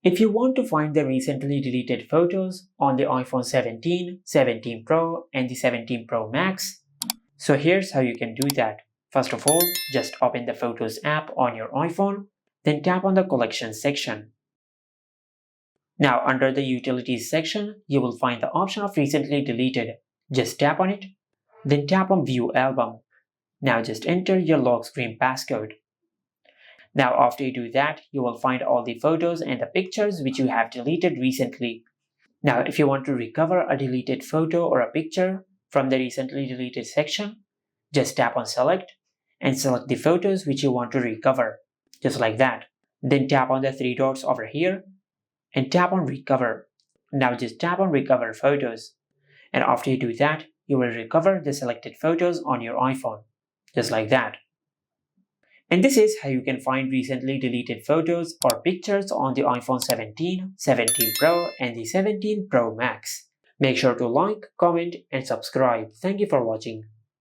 If you want to find the recently deleted photos on the iPhone 17, 17 Pro and the 17 Pro Max, so here's how you can do that. First of all, just open the Photos app on your iPhone, then tap on the Collections section. Now under the Utilities section, you will find the option of Recently Deleted. Just tap on it, then tap on View Album. Now just enter your lock screen passcode. Now after you do that, you will find all the photos and the pictures which you have deleted recently. Now if you want to recover a deleted photo or a picture from the recently deleted section, just tap on Select and select the photos which you want to recover, just like that. Then tap on the three dots over here and tap on Recover. Now just tap on Recover Photos, and after you do that, you will recover the selected photos on your iPhone, just like that. And this is how you can find recently deleted photos or pictures on the iPhone 17, 17 Pro and the 17 Pro Max. Make sure to like, comment and subscribe. Thank you for watching.